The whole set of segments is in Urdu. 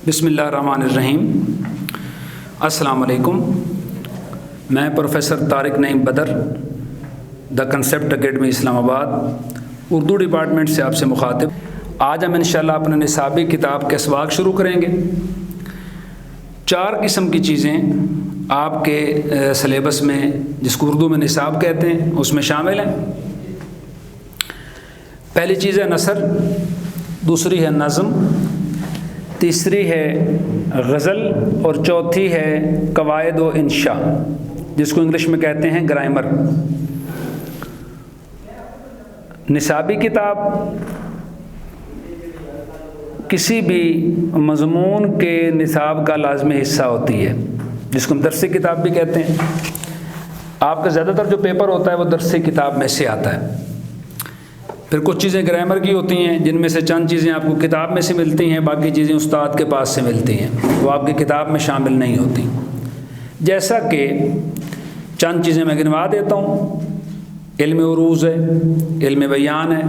بسم اللہ الرحمن الرحیم۔ السلام علیکم۔ میں professor Tariq Naeem Badar, the Concept Academy Islamabad, Urdu department سے آپ سے مخاطب۔ آج ہم انشاءاللہ اپنے نصابی کتاب کے اسواق شروع کریں گے۔ 4 قسم کی چیزیں آپ کے سلیبس میں، جس کو اردو میں نصاب کہتے ہیں، اس میں شامل ہیں۔ پہلی چیز ہے نثر، دوسری ہے نظم، تیسری ہے غزل، اور چوتھی ہے قواعد و انشاء، جس کو انگلش میں کہتے ہیں گرامر۔ نصابی کتاب کسی بھی مضمون کے نصاب کا لازمی حصہ ہوتی ہے، جس کو ہم درسی کتاب بھی کہتے ہیں۔ آپ کا زیادہ تر جو پیپر ہوتا ہے وہ درسی کتاب میں سے آتا ہے۔ پھر کچھ چیزیں گرامر کی ہوتی ہیں، جن میں سے چند چیزیں آپ کو کتاب میں سے ملتی ہیں، باقی چیزیں استاد کے پاس سے ملتی ہیں، وہ آپ کی کتاب میں شامل نہیں ہوتی۔ جیسا کہ چند چیزیں میں گنوا دیتا ہوں۔ علم عروض ہے، علم بیان ہے۔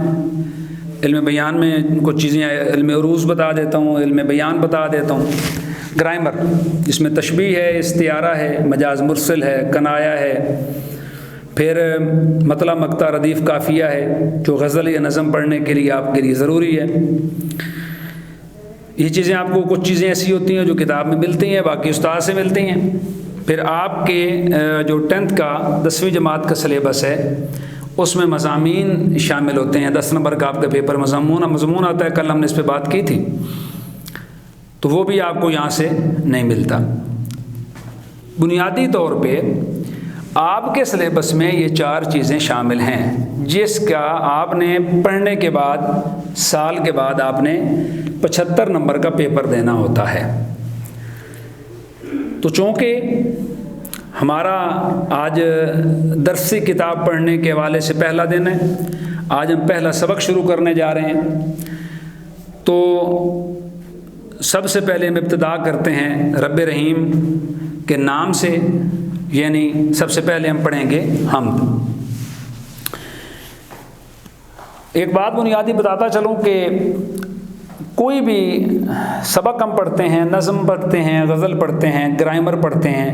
علم بیان میں کچھ چیزیں علم عروض بتا دیتا ہوں، علم بیان بتا دیتا ہوں۔ گرامر، جس میں تشبیہ ہے، استعارہ ہے، مجاز مرسل ہے، کنایہ ہے، پھر مطلع مقطع ردیف قافیہ ہے، جو غزل یا نظم پڑھنے کے لیے آپ کے لیے ضروری ہے۔ یہ چیزیں آپ کو، کچھ چیزیں ایسی ہوتی ہیں جو کتاب میں ملتی ہیں، باقی استاد سے ملتی ہیں۔ پھر آپ کے جو 10th کا 10ویں جماعت کا سلیبس ہے، اس میں مضامین شامل ہوتے ہیں۔ 10 نمبر کا آپ کا پیپر مضمون آتا ہے، کل ہم نے اس پہ بات کی تھی، تو وہ بھی آپ کو یہاں سے نہیں ملتا۔ بنیادی طور پہ آپ کے سلیبس میں یہ 4 چیزیں شامل ہیں، جس کا آپ نے پڑھنے کے بعد، سال کے بعد آپ نے 75 نمبر کا پیپر دینا ہوتا ہے۔ تو چونکہ ہمارا آج درسی کتاب پڑھنے کے حوالے سے پہلا دن ہے، آج ہم پہلا سبق شروع کرنے جا رہے ہیں، تو سب سے پہلے ہم ابتدا کرتے ہیں رب رحیم کے نام سے، یعنی سب سے پہلے ہم پڑھیں گے حمد۔ ایک بات بنیادی بتاتا چلوں کہ کوئی بھی سبق ہم پڑھتے ہیں، نظم پڑھتے ہیں، غزل پڑھتے ہیں، گرامر پڑھتے ہیں،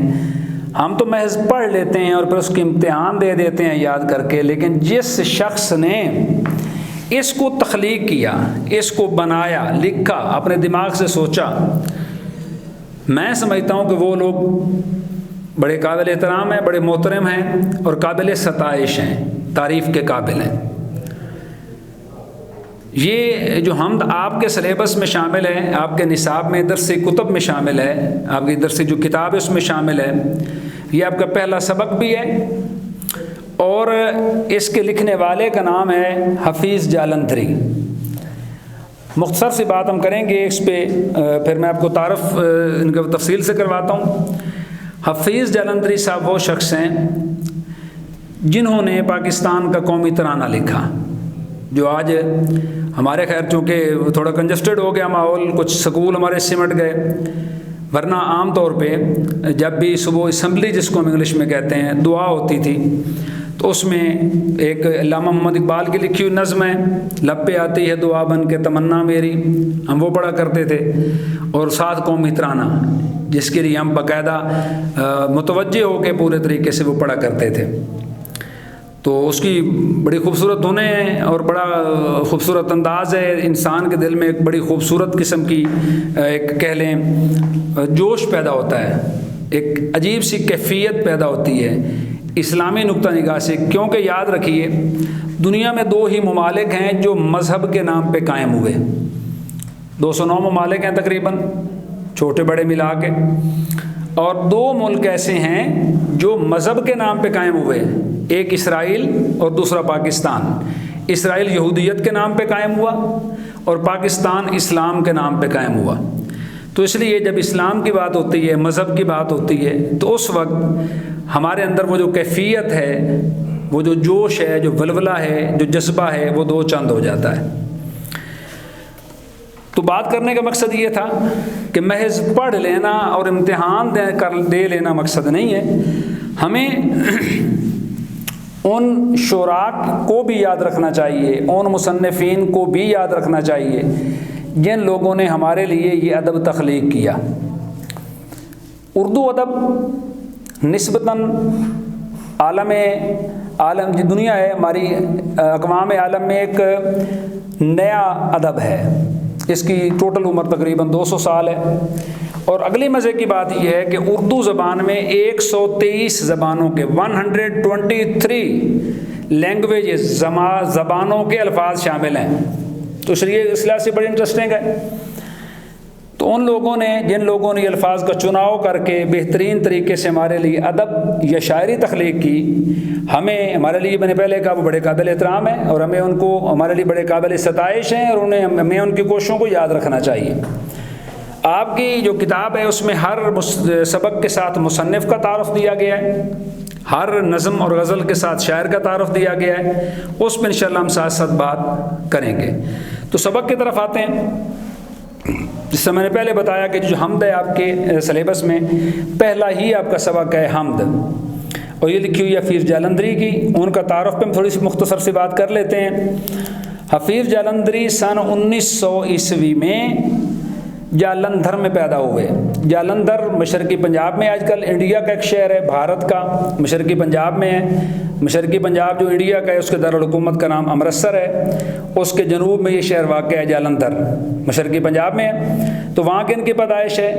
ہم تو محض پڑھ لیتے ہیں اور پھر اس کی امتحان دے دیتے ہیں یاد کر کے، لیکن جس شخص نے اس کو تخلیق کیا، اس کو بنایا، لکھا، اپنے دماغ سے سوچا، میں سمجھتا ہوں کہ وہ لوگ بڑے قابل احترام ہیں، بڑے محترم ہیں، اور قابل ستائش ہیں، تعریف کے قابل ہیں۔ یہ جو حمد آپ کے سلیبس میں شامل ہے، آپ کے نصاب میں، درس کتب میں شامل ہے، آپ کی درس جو کتاب ہے اس میں شامل ہے، یہ آپ کا پہلا سبق بھی ہے، اور اس کے لکھنے والے کا نام ہے حفیظ جالندھری۔ مختصر سی بات ہم کریں گے اس پہ، پھر میں آپ کو تعارف ان کا تفصیل سے کرواتا ہوں۔ حفیظ جالندھری صاحب وہ شخص ہیں جنہوں نے پاکستان کا قومی ترانہ لکھا، جو آج ہمارے خیر چونکہ تھوڑا کنجسٹڈ ہو گیا ماحول، کچھ سکول ہمارے سمٹ گئے، ورنہ عام طور پہ جب بھی صبح اسمبلی، جس کو ہم انگلش میں کہتے ہیں، دعا ہوتی تھی، تو اس میں ایک علامہ محمد اقبال کی لکھی ہوئی نظم ہے، لب پہ آتی ہے دعا بن کے تمنا میری، ہم وہ پڑھا کرتے تھے، اور ساتھ قومی ترانہ، جس کے لیے ہم باقاعدہ متوجہ ہو کے پورے طریقے سے وہ پڑھا کرتے تھے۔ تو اس کی بڑی خوبصورت دھنیں ہیں اور بڑا خوبصورت انداز ہے، انسان کے دل میں ایک بڑی خوبصورت قسم کی ایک کہہ لیں جوش پیدا ہوتا ہے، ایک عجیب سی کیفیت پیدا ہوتی ہے اسلامی نقطہ نگاہ سے، کیونکہ یاد رکھیے دنیا میں 2 ہی ممالک ہیں جو مذہب کے نام پہ قائم ہوئے۔ 209 ممالک ہیں تقریباً، چھوٹے بڑے ملا کے، اور 2 ملک ایسے ہیں جو مذہب کے نام پہ قائم ہوئے، ایک اسرائیل اور دوسرا پاکستان۔ اسرائیل یہودیت کے نام پہ قائم ہوا اور پاکستان اسلام کے نام پہ قائم ہوا۔ تو اس لیے جب اسلام کی بات ہوتی ہے، مذہب کی بات ہوتی ہے، تو اس وقت ہمارے اندر وہ جو کیفیت ہے، وہ جو جوش ہے، جو ولولہ ہے، جو جذبہ ہے، وہ 2 چند ہو جاتا ہے۔ تو بات کرنے کا مقصد یہ تھا کہ محض پڑھ لینا اور امتحان دے لینا مقصد نہیں ہے، ہمیں ان شعراء کو بھی یاد رکھنا چاہیے، ان مصنفین کو بھی یاد رکھنا چاہیے جن لوگوں نے ہمارے لیے یہ ادب تخلیق کیا۔ اردو ادب نسبتاً عالم جو دنیا ہے ہماری اقوام عالم میں ایک نیا ادب ہے، اس کی ٹوٹل عمر تقریباً 200 سال ہے۔ اور اگلی مزے کی بات یہ ہے کہ اردو زبان میں 123 زبانوں کے 123 لینگویجز زبانوں کے الفاظ شامل ہیں، تو اس لحاظ سے بڑی انٹرسٹنگ ہے۔ تو جن لوگوں نے یہ الفاظ کا چناؤ کر کے بہترین طریقے سے ہمارے لیے ادب یا شاعری تخلیق کی، ہمارے لیے میں نے پہلے کہا وہ بڑے قابل احترام ہیں، اور ہمارے لیے بڑے قابل ستائش ہیں، اور ہمیں ان کی کوششوں کو یاد رکھنا چاہیے۔ آپ کی جو کتاب ہے اس میں ہر سبق کے ساتھ مصنف کا تعارف دیا گیا ہے، ہر نظم اور غزل کے ساتھ شاعر کا تعارف دیا گیا ہے، اس پہ انشاءاللہ ہم ساتھ ساتھ بات کریں گے۔ تو سبق کی طرف آتے ہیں، جس سے میں نے پہلے بتایا کہ جو حمد ہے آپ کے سلیبس میں پہلا ہی آپ کا سبق ہے حمد، اور یہ لکھی ہوئی حفیظ جالندھری کی۔ ان کا تعارف پہ ہم تھوڑی سی مختصر سی بات کر لیتے ہیں۔ حفیظ جالندھری سن 1900 عیسوی میں جالندھر میں پیدا ہوئے۔ جالندھر مشرقی پنجاب میں، آج کل انڈیا کا ایک شہر ہے بھارت کا، مشرقی پنجاب میں ہے۔ مشرقی پنجاب جو انڈیا کا ہے اس کے دارالحکومت کا نام امرتسر ہے، اس کے جنوب میں یہ شہر واقع ہے جالندھر، مشرقی پنجاب میں ہے۔ تو وہاں کے ان کی پیدائش ہے۔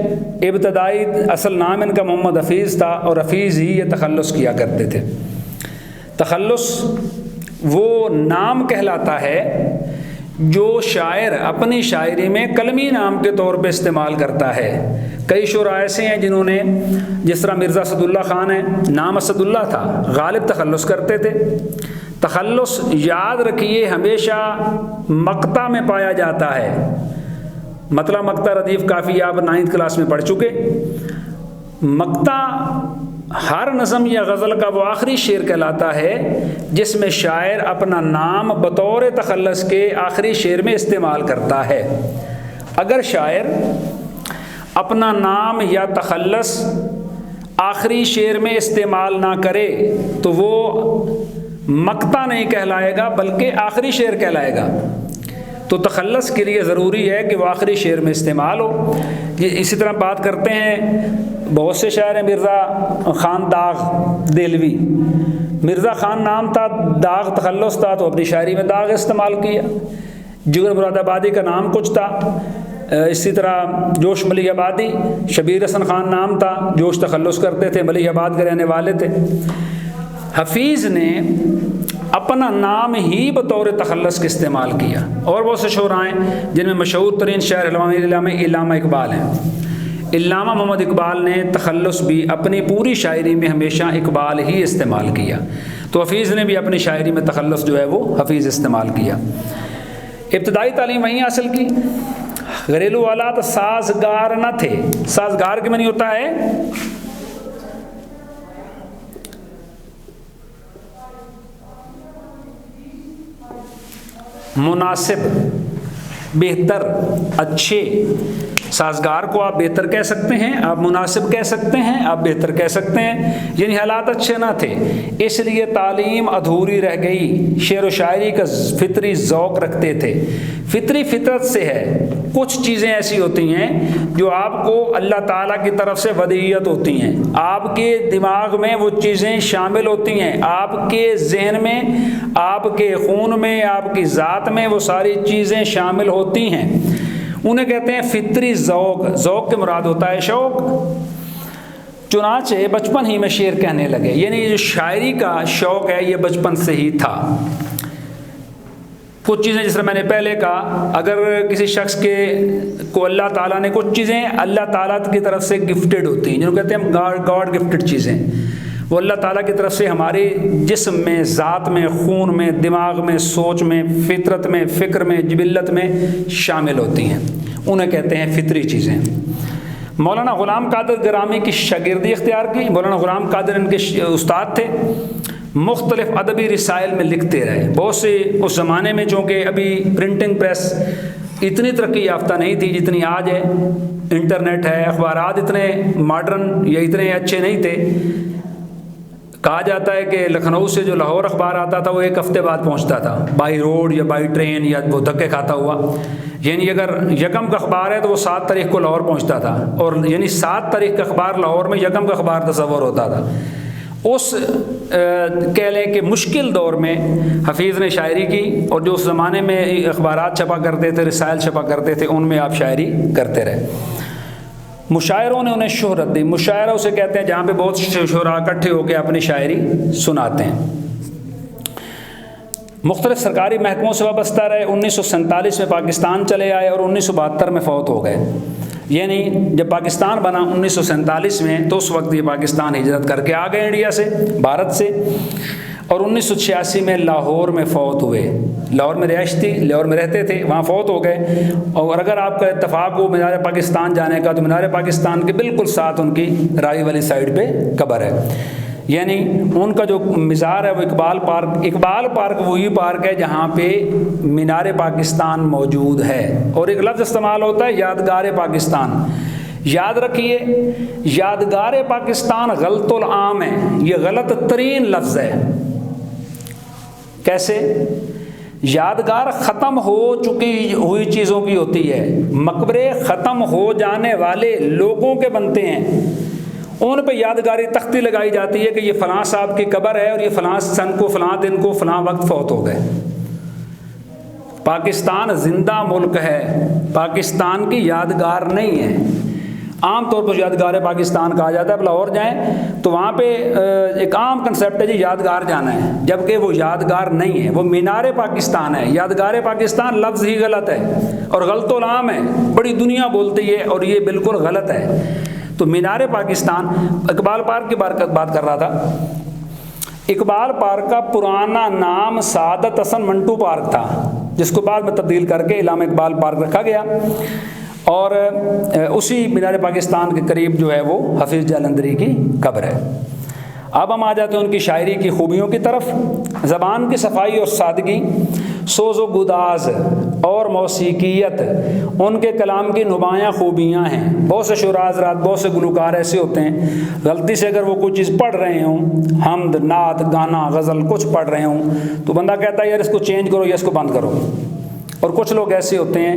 ابتدائی اصل نام ان کا محمد حفیظ تھا، اور حفیظ ہی یہ تخلص کیا کرتے تھے۔ تخلص وہ نام کہلاتا ہے جو شاعر اپنی شاعری میں قلمی نام کے طور پہ استعمال کرتا ہے۔ کئی شعراء ایسے ہیں جنہوں نے، جس طرح مرزا اسد اللہ خان ہے، نام اسد اللہ تھا، غالب تخلص کرتے تھے۔ تخلص یاد رکھیے ہمیشہ مقطع میں پایا جاتا ہے۔ مطلب مقطع ردیف کافی آپ 9th کلاس میں پڑھ چکے۔ مقطع ہر نظم یا غزل کا وہ آخری شعر کہلاتا ہے جس میں شاعر اپنا نام بطور تخلص کے آخری شعر میں استعمال کرتا ہے۔ اگر شاعر اپنا نام یا تخلص آخری شعر میں استعمال نہ کرے تو وہ مقطع نہیں کہلائے گا بلکہ آخری شعر کہلائے گا۔ تو تخلص کے لیے ضروری ہے کہ وہ آخری شعر میں استعمال ہو۔ اسی طرح بات کرتے ہیں بہت سے شاعر ہیں، مرزا خان داغ دہلوی، مرزا خان نام تھا، داغ تخلص تھا، تو اپنی شاعری میں داغ استعمال کیا۔ جگر مراد آبادی کا نام کچھ تھا، اسی طرح جوش ملیح آبادی، شبیر حسن خان نام تھا، جوش تخلص کرتے تھے، ملیح آباد کے رہنے والے تھے۔ حفیظ نے اپنا نام ہی بطور تخلص کے استعمال کیا۔ اور بہت سے شعراء ہیں جن میں مشہور ترین شاعر علامہ اقبال ہیں۔ علامہ محمد اقبال نے تخلص بھی اپنی پوری شاعری میں ہمیشہ اقبال ہی استعمال کیا، تو حفیظ نے بھی اپنی شاعری میں تخلص جو ہے وہ حفیظ استعمال کیا۔ ابتدائی تعلیم وہیں حاصل کی۔ گھریلو آلات سازگار نہ تھے۔ سازگار کے معنی ہوتا ہے مناسب، بہتر، اچھے۔ سازگار کو آپ بہتر کہہ سکتے ہیں، آپ مناسب کہہ سکتے ہیں، آپ بہتر کہہ سکتے ہیں، یعنی حالات اچھے نہ تھے، اس لیے تعلیم ادھوری رہ گئی۔ شعر و شاعری کا فطری ذوق رکھتے تھے، فطری فطرت سے ہے۔ کچھ چیزیں ایسی ہوتی ہیں جو آپ کو اللہ تعالیٰ کی طرف سے ودیعت ہوتی ہیں، آپ کے دماغ میں وہ چیزیں شامل ہوتی ہیں، آپ کے ذہن میں، آپ کے خون میں، آپ کی ذات میں وہ ساری چیزیں شامل ہوتی ہیں، انہیں کہتے ہیں فطری ذوق۔ ذوق کے مراد ہوتا ہے شوق۔ چنانچہ بچپن ہی میں شعر کہنے لگے، یعنی یہ جو شاعری کا شوق ہے یہ بچپن سے ہی تھا۔ کچھ چیزیں جس طرح میں نے پہلے کہا، اگر کسی شخص کو اللہ تعالیٰ نے کچھ چیزیں اللہ تعالیٰ کی طرف سے گفٹڈ ہوتی ہیں، جنہوں کہتے ہیں گاڈ گفٹڈ چیزیں، وہ اللہ تعالیٰ کی طرف سے ہمارے جسم میں، ذات میں، خون میں، دماغ میں، سوچ میں، فطرت میں، فکر میں، جبلت میں شامل ہوتی ہیں، انہیں کہتے ہیں فطری چیزیں۔ مولانا غلام قادر گرامی کی شاگردی اختیار کی۔ مولانا غلام قادر ان کے استاد تھے، مختلف ادبی رسائل میں لکھتے رہے۔ بہت سے اس زمانے میں، چونکہ ابھی پرنٹنگ پریس اتنی ترقی یافتہ نہیں تھی جتنی آج ہے، انٹرنیٹ ہے، اخبارات اتنے ماڈرن یا اتنے اچھے نہیں تھے، کہا جاتا ہے کہ لکھنؤ سے جو لاہور اخبار آتا تھا وہ ایک ہفتے بعد پہنچتا تھا، بائی روڈ یا بائی ٹرین یا وہ دھکے کھاتا ہوا. یعنی اگر یکم کا اخبار ہے تو وہ 7 تاریخ کو لاہور پہنچتا تھا، اور یعنی 7 تاریخ کا اخبار لاہور میں یکم کا اخبار تصور ہوتا تھا. اس کہہ لیں کہ مشکل دور میں حفیظ نے شاعری کی، اور جو اس زمانے میں اخبارات چھپا کرتے تھے، رسائل چھپا کرتے تھے، ان میں آپ شاعری کرتے رہے. مشاعروں نے انہیں شہرت دی. مشاعرہ اسے کہتے ہیں جہاں پہ بہت شعراء اکٹھے ہو کے اپنی شاعری سناتے ہیں. مختلف سرکاری محکموں سے وابستہ رہے. 1947 میں پاکستان چلے آئے اور 1972 میں فوت ہو گئے. یعنی جب پاکستان بنا 1947 میں تو اس وقت یہ پاکستان ہجرت کر کے آ گئے انڈیا سے، بھارت سے، اور 1986 میں لاہور میں فوت ہوئے. لاہور میں رہائش تھی، لاہور میں رہتے تھے، وہاں فوت ہو گئے. اور اگر آپ کا اتفاق ہو مینار پاکستان جانے کا تو مینار پاکستان کے بالکل ساتھ ان کی رائی والی سائڈ پہ قبر ہے. یعنی ان کا جو مزار ہے وہ اقبال پارک وہی پارک ہے جہاں پہ مینار پاکستان موجود ہے. اور ایک لفظ استعمال ہوتا ہے یادگار پاکستان. یاد رکھیے، یادگار پاکستان غلط العام ہے، یہ غلط ترین لفظ ہے. کیسے؟ یادگار ختم ہو چکی ہوئی چیزوں کی ہوتی ہے، مقبرے ختم ہو جانے والے لوگوں کے بنتے ہیں، ان پہ یادگاری تختی لگائی جاتی ہے کہ یہ فلاں صاحب کی قبر ہے اور یہ فلاں سن کو، فلاں دن کو، فلاں وقت فوت ہو گئے. پاکستان زندہ ملک ہے، پاکستان کی یادگار نہیں ہے. عام طور پر یادگار پاکستان کہا جاتا ہے. اب لاہور جائیں تو وہاں پہ ایک عام کنسیپٹ ہے جی یادگار جانا ہے، جبکہ وہ یادگار نہیں ہے، وہ مینار پاکستان ہے. یادگار پاکستان لفظ ہی غلط ہے اور غلط العام ہے، بڑی دنیا بولتی ہے اور یہ بالکل غلط ہے. تو مینار پاکستان، اقبال پارک کی بات کر رہا تھا. اقبال پارک کا پرانا نام سعادت حسن منٹو پارک تھا، جس کو بعد میں تبدیل کر کے علامہ اقبال پارک رکھا گیا. اور اسی مینار پاکستان کے قریب جو ہے وہ حفیظ جالندھری کی قبر ہے. اب ہم آ جاتے ہیں ان کی شاعری کی خوبیوں کی طرف. زبان کی صفائی اور سادگی، سوز و گداز اور موسیقیت ان کے کلام کی نمایاں خوبیاں ہیں. بہت سے شعراء حضرات، بہت سے گلوکار ایسے ہوتے ہیں غلطی سے اگر وہ کوئی چیز پڑھ رہے ہوں، حمد، نعت، گانا، غزل کچھ پڑھ رہے ہوں، تو بندہ کہتا ہے یار اس کو چینج کرو یا اس کو بند کرو. اور کچھ لوگ ایسے ہوتے ہیں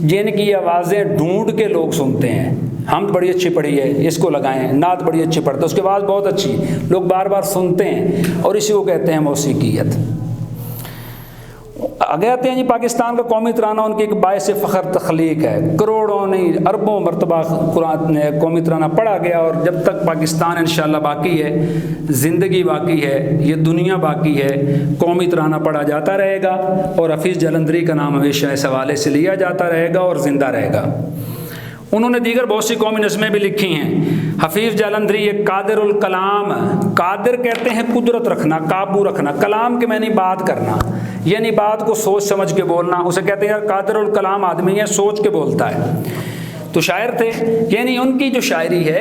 جن کی آوازیں ڈھونڈ کے لوگ سنتے ہیں. حمد بڑی اچھی پڑھی ہے، اس کو لگائیں. نعت بڑی اچھی پڑھتے، اس کی آواز بہت اچھی، لوگ بار بار سنتے ہیں، اور اسی کو کہتے ہیں موسیقیت. آگے آتے ہیں جی پاکستان کا قومی ترانہ ان کی ایک باعث فخر تخلیق ہے. کروڑوں نہیں اربوں مرتبہ قرآن قومی ترانہ پڑھا گیا، اور جب تک پاکستان انشاءاللہ باقی ہے، زندگی باقی ہے، یہ دنیا باقی ہے، قومی ترانہ پڑھا جاتا رہے گا، اور حفیظ جالندھری کا نام ہمیشہ اس حوالے سے لیا جاتا رہے گا اور زندہ رہے گا. انہوں نے دیگر بہت سی قومی نظمیں بھی لکھی ہیں. حفیظ جالندھری ایک قادر الکلام، قادر کہتے ہیں قدرت رکھنا، قابو رکھنا. کلام کے معنی بات کرنا، یعنی بات کو سوچ سمجھ کے بولنا. اسے کہتے ہیں یار قادر الکلام آدمی ہے، سوچ کے بولتا ہے. تو شاعر تھے. یعنی ان کی جو شاعری ہے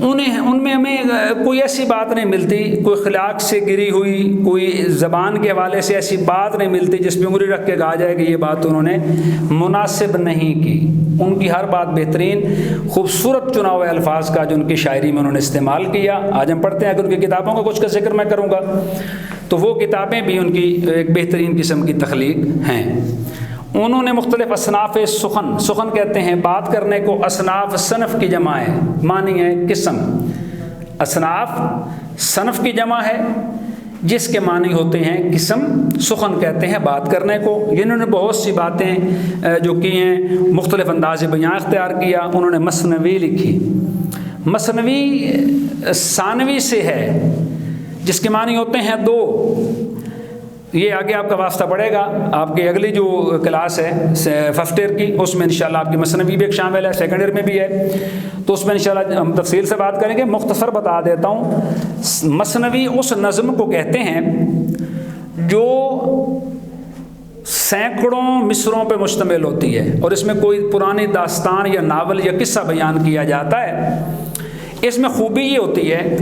ان میں ہمیں کوئی ایسی بات نہیں ملتی، کوئی اخلاق سے گری ہوئی، کوئی زبان کے حوالے سے ایسی بات نہیں ملتی جس پہ انگلی رکھ کے کہا جائے کہ یہ بات انہوں نے مناسب نہیں کی. ان کی ہر بات بہترین، خوبصورت چناؤ الفاظ کا جو ان کی شاعری میں انہوں نے استعمال کیا. آج ہم پڑھتے ہیں، اگر ان کی کتابوں کا کچھ کا ذکر میں کروں گا تو وہ کتابیں بھی ان کی ایک بہترین قسم کی تخلیق ہیں. انہوں نے مختلف اصناف سخن کہتے ہیں بات کرنے کو. اصناف صنف کی جمع ہے، معنی ہے قسم. اصناف صنف کی جمع ہے جس کے معنی ہوتے ہیں قسم. سخن کہتے ہیں بات کرنے کو. انہوں نے بہت سی باتیں جو کی ہیں، مختلف انداز بیان اختیار کیا. انہوں نے مثنوی لکھی. مثنوی ثانوی سے ہے جس کے معنی ہوتے ہیں دو. یہ آگے آپ کا واسطہ پڑے گا. آپ کی اگلی جو کلاس ہے فرسٹ ایئر کی، اس میں انشاءاللہ آپ کی مثنوی بھی ایک شامل ہے، سیکنڈ ایئر میں بھی ہے، تو اس میں انشاءاللہ ہم تفصیل سے بات کریں گے. مختصر بتا دیتا ہوں. مثنوی اس نظم کو کہتے ہیں جو سینکڑوں مصروں پہ مشتمل ہوتی ہے، اور اس میں کوئی پرانی داستان یا ناول یا قصہ بیان کیا جاتا ہے. اس میں خوبی یہ ہوتی ہے،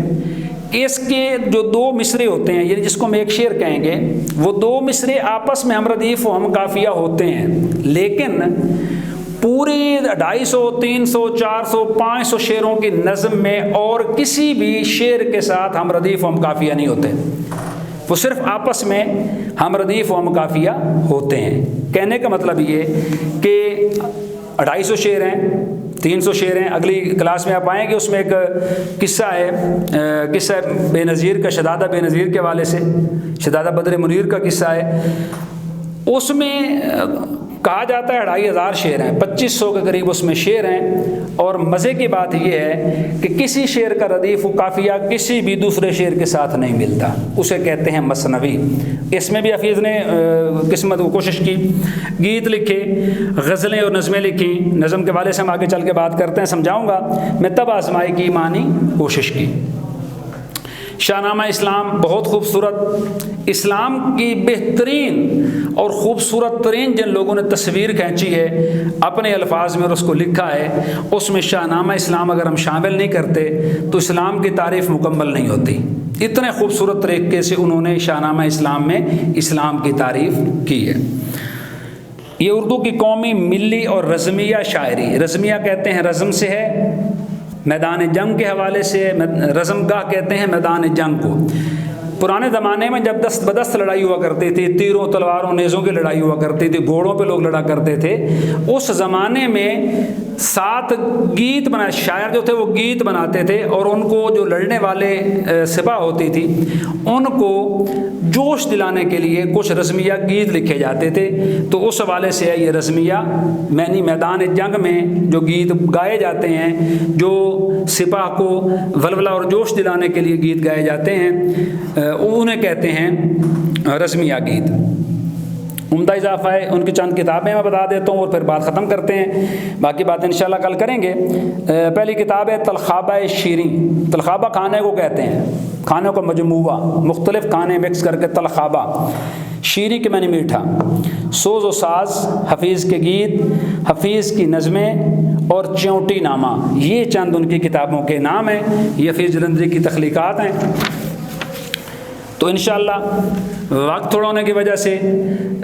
اس کے جو دو مصرے ہوتے ہیں، یعنی جس کو ہم ایک شعر کہیں گے، وہ دو مصرے آپس میں ہم ردیف و ہم قافیہ ہوتے ہیں، لیکن پوری 250 300 400 500 شعروں کی نظم میں اور کسی بھی شعر کے ساتھ ہم ردیف و ہم قافیہ نہیں ہوتے، وہ صرف آپس میں ہم ردیف و ہم قافیہ ہوتے ہیں۔ کہنے کا مطلب یہ کہ 250 شعر ہیں، 300 شعر ہیں، اگلی کلاس میں آپ آئیں گے، اس میں ایک قصہ ہے، قصہ بے نظیر کا، شدادہ بے نظیر کے حوالے سے، شدادہ بدر منیر کا قصہ ہے۔ اس میں کہا جاتا ہے 2500 شعر ہیں، 2500 کے قریب اس میں شعر ہیں، اور مزے کی بات یہ ہے کہ کسی شعر کا ردیف و قافیہ کسی بھی دوسرے شعر کے ساتھ نہیں ملتا، اسے کہتے ہیں مثنوی۔ اس میں بھی حفیظ نے قسمت و کوشش کی، گیت لکھے، غزلیں اور نظمیں لکھی۔ نظم کے والے سے ہم آگے چل کے بات کرتے ہیں، سمجھاؤں گا میں، تب آزمائی کی معنی کوشش کی۔ شاہ نامہ اسلام بہت خوبصورت، اسلام کی بہترین اور خوبصورت ترین جن لوگوں نے تصویر کھینچی ہے اپنے الفاظ میں اور اس کو لکھا ہے، اس میں شاہ نامہ اسلام اگر ہم شامل نہیں کرتے تو اسلام کی تعریف مکمل نہیں ہوتی۔ اتنے خوبصورت طریقے سے انہوں نے شاہ نامہ اسلام میں اسلام کی تعریف کی ہے۔ یہ اردو کی قومی، ملی اور رزمیہ شاعری، رزمیہ کہتے ہیں رزم سے ہے، میدان جنگ کے حوالے سے، رزم گاہ کہتے ہیں میدان جنگ کو۔ پرانے زمانے میں جب دست بدست لڑائی ہوا کرتی تھی، تیروں تلواروں نیزوں کی لڑائی ہوا کرتی تھی، گھوڑوں پہ لوگ لڑا کرتے تھے، اس زمانے میں 7 گیت بنا، شاعر جو تھے وہ گیت بناتے تھے، اور ان کو جو لڑنے والے سپاہ ہوتی تھی ان کو جوش دلانے کے لیے کچھ رزمیہ گیت لکھے جاتے تھے۔ تو اس حوالے سے ہے یہ رزمیہ، یعنی میدان جنگ میں جو گیت گائے جاتے ہیں، جو سپاہ کو ولولہ اور جوش دلانے کے لیے گیت گائے جاتے ہیں، انہیں کہتے ہیں رزمیہ گیت۔ عمدہ اضافہ ہے، ان کی چند کتابیں میں بتا دیتا ہوں اور پھر بات ختم کرتے ہیں، باقی باتیں انشاءاللہ کل کریں گے۔ پہلی کتاب ہے طلخابہ شیریں۔ طلخابہ کھانے کو کہتے ہیں، کھانوں کا مجموعہ، مختلف کھانے مکس کر کے طلخابہ۔ شیریں کے معنی میٹھا، سوز و ساز، حفیظ کے گیت، حفیظ کی نظمیں اور چونٹی نامہ، یہ چند ان کی کتابوں کے نام ہیں، یہ حفیظ جلندھری کی تخلیقات ہیں۔ تو انشاءاللہ وقت تھوڑا ہونے کی وجہ سے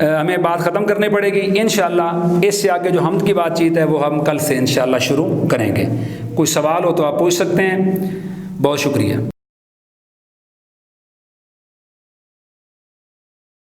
ہمیں بات ختم کرنی پڑے گی۔ انشاءاللہ اس سے آگے جو حمد کی بات چیت ہے وہ ہم کل سے انشاءاللہ شروع کریں گے۔ کوئی سوال ہو تو آپ پوچھ سکتے ہیں۔ بہت شکریہ۔